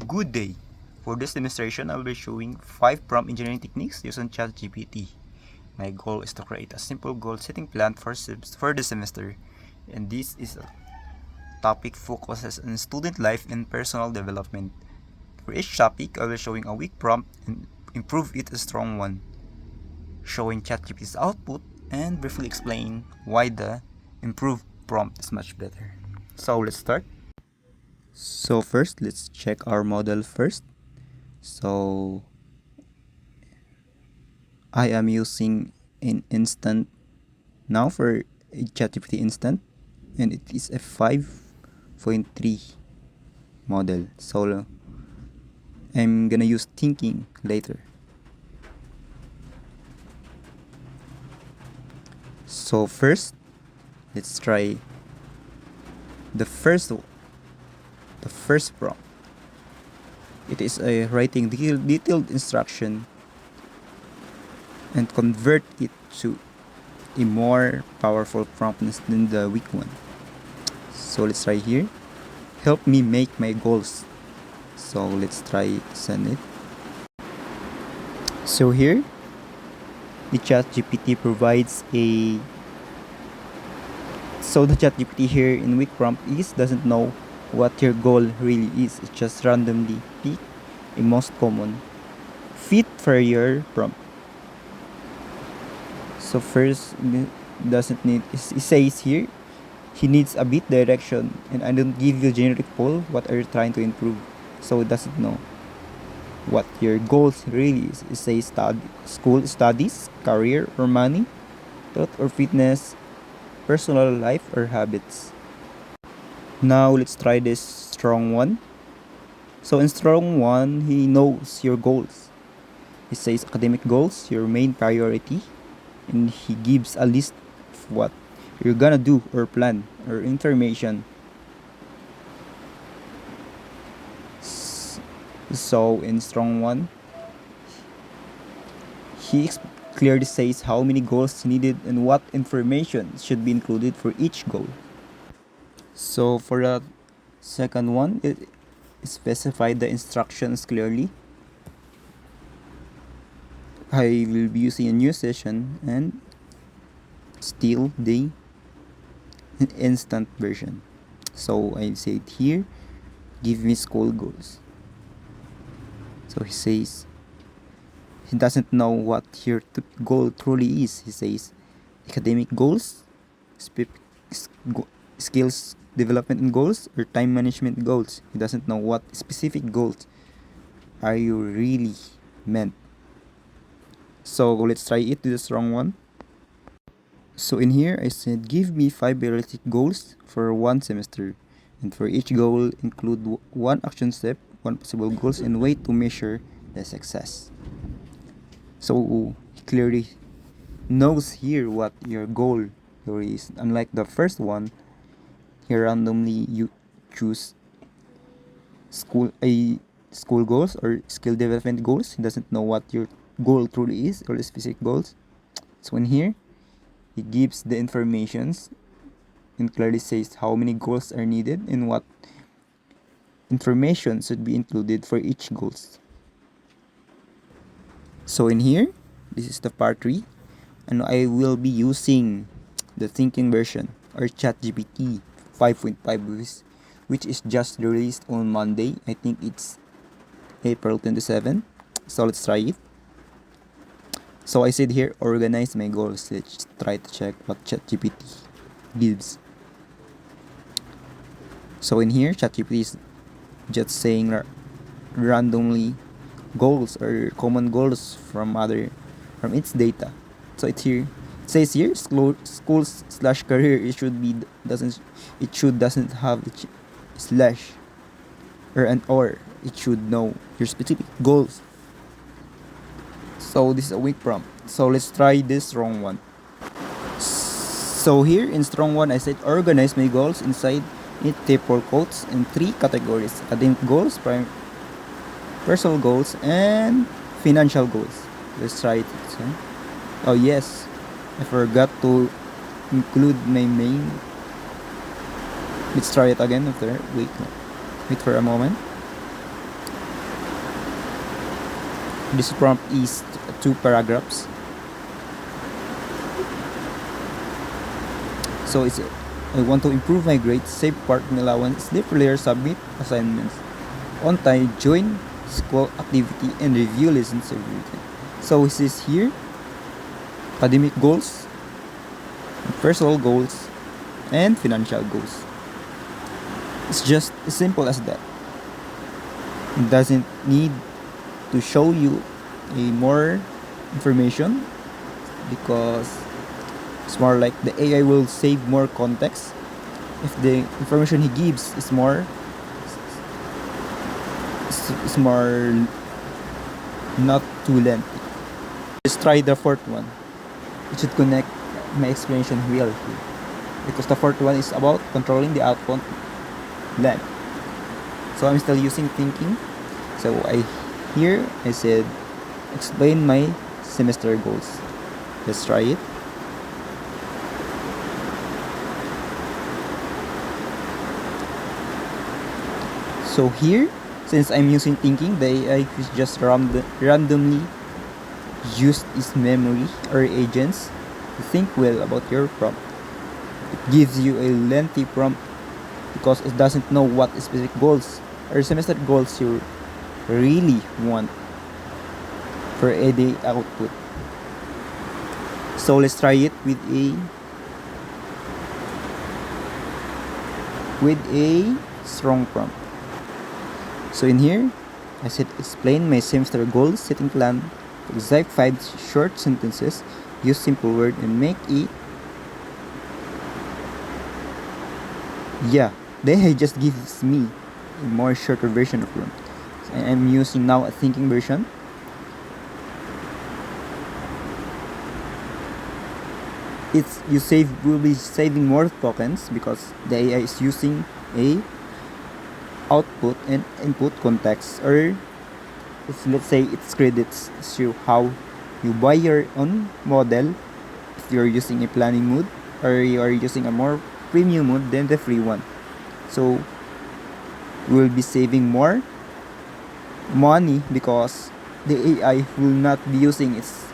Good day! For this demonstration, I will be showing 5 prompt engineering techniques using Chatgpt. My goal is to create a simple goal setting plan for the semester, and this is a topic focuses on student life and personal development. For each topic, I will be showing a weak prompt and improve it a strong one, showing ChatGPT's output and briefly explain why the improved prompt is much better. So let's start. So first, let's check our model first. So I am using an instant now for a ChatGPT instant, and it is a 5.3 model. So I'm gonna use thinking later. So first, let's try the first prompt. It is a writing detailed instruction and convert it to a more powerful prompt than the weak one. So let's try here. Help me make my goals. So let's try send it. So here, the ChatGPT provides a. So the ChatGPT here in weak prompt doesn't know what your goal really is. It just randomly pick a most common fit for your prompt. So first, doesn't need. It says here, he needs a bit direction, and I don't give you generic poll. What are you trying to improve? So it doesn't know what your goals really is. It says school studies, career or money, health or fitness, personal life or habits. Now let's try this strong one. So in strong one, he knows your goals. He says academic goals, your main priority, and he gives a list of what you're gonna do or plan or information. So in strong one, he clearly says how many goals needed and what information should be included for each goal. So for the second one, it specified the instructions clearly. I will be using a new session and still the instant version. So I said here, give me school goals. So he says he doesn't know what your goal truly is. He says academic goals, skills development and goals, or time management goals. He doesn't know what specific goals are you really meant. So let's try it to the strong one. So in here I said give me 5 realistic goals for one semester, and for each goal include one action step, one possible goals, and way to measure the success. So he clearly knows here what your goal is. Unlike the first one, here randomly you choose school goals or skill development goals. He doesn't know what your goal truly is or the specific goals. So in here, he gives the informations and clearly says how many goals are needed and what information should be included for each goals. So in here, this is the part 3, and I will be using the thinking version or ChatGPT 5.5, which is just released on Monday. I think it's April 27. So let's try it. So I said here, organize my goals. Let's try to check what ChatGPT gives. So in here, ChatGPT is just saying randomly goals or common goals from its data. So it says here schools/career. It doesn't have a slash or an or. It should know your specific goals. So this is a weak prompt. So let's try this strong one. So here in strong one, I said organize my goals inside it triple quotes in 3 categories: academic goals, personal goals, and financial goals. Let's try it. Oh yes, I forgot to include my main. Let's try it again after. Wait for a moment. This prompt is two paragraphs. So it's I want to improve my grades, save parking allowance, sleep earlier, submit assignments on time, join school activity, and review lessons every weekend. So it says here academic goals, personal goals, and financial goals. It's just as simple as that. It doesn't need to show you a more information because it's more like the AI will save more context if the information he gives is more not too lengthy. Let's try the fourth one. It should connect my explanation well here because the fourth one is about controlling the output length. So I'm still using thinking. So I said explain my semester goals. Let's try it. So here, since I'm using thinking, the AI is just randomly used its memory or agents to think well about your prompt. It gives you a lengthy prompt because it doesn't know what specific goals or semester goals you really want for a day output. So let's try it with a strong prompt. So in here, I said explain my semester goals, setting plan, exact 5 short sentences, use simple word and make it. Yeah, the AI just gives me a more shorter version of prompt. So I'm using now a thinking version. Will be saving more tokens because the AI is using a output and input context, or if let's say it's credits to how you buy your own model if you're using a planning mode or you are using a more premium mode than the free one. So we'll be saving more money because the AI will not be using its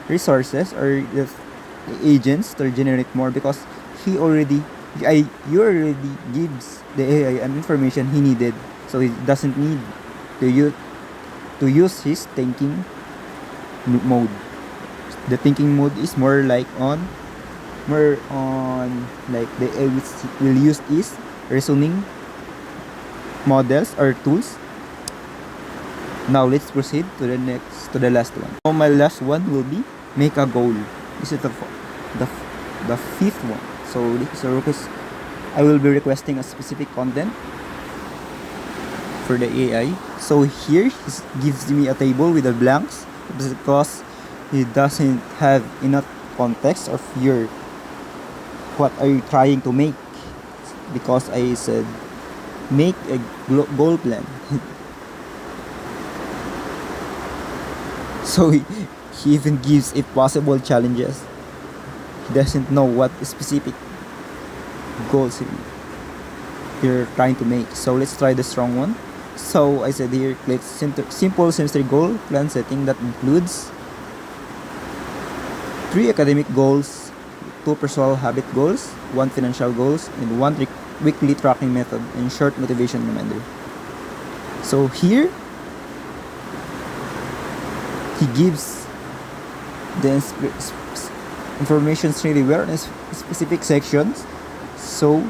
resources or the agents to generate more because you already gives the AI an information he needed, so he doesn't need to use his thinking mode. The thinking mode is more on like the AI will use is reasoning models or tools. Now let's proceed to the last one. So my last one will be make a goal. This is the fifth one. So this is a request. I will be requesting a specific content for the AI. So here he gives me a table with the blanks because he doesn't have enough context of what are you trying to make, because I said make a goal plan. So he even gives it possible challenges. He doesn't know what specific goals you're trying to make. So let's try the strong one. So I said here, click simple semester goal plan setting that includes 3 academic goals, 2 personal habit goals, 1 financial goals, and 1 weekly tracking method and short motivation reminder. So here he gives the information really well in specific sections. So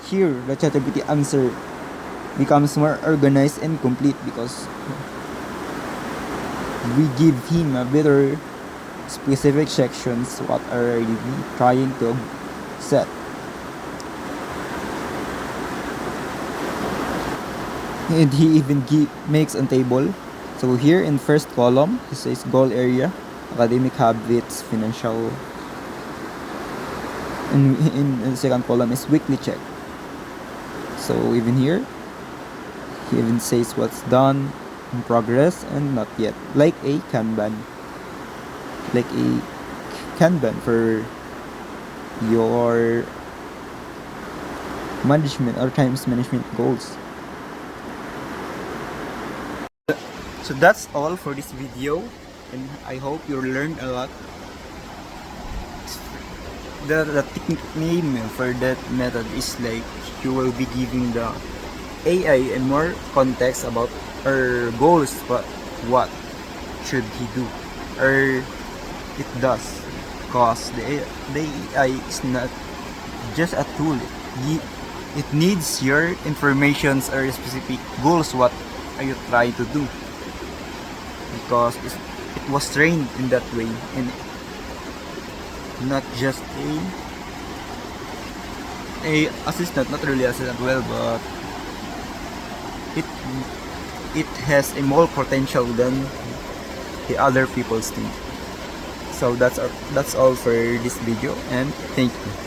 here the Chatgpt answer becomes more organized and complete because we give him a better specific sections what are we trying to set. And he even makes a table. So here in first column it says goal area, academic habits, financial, and in the second column is weekly check. So even here he even says what's done, in progress, and not yet, like a Kanban for your management or time management goals. So that's all for this video, and I hope you learned a lot. The technique name for that method is like you will be giving the AI and more context about our goals, what should he do or it does, because the AI is not just a tool. It needs your informations or specific goals. What are you trying to do? Because it was trained in that way, and not just a assistant, not really assistant, well, but it it has a more potential than the other people's think. So that's all for this video, and thank you.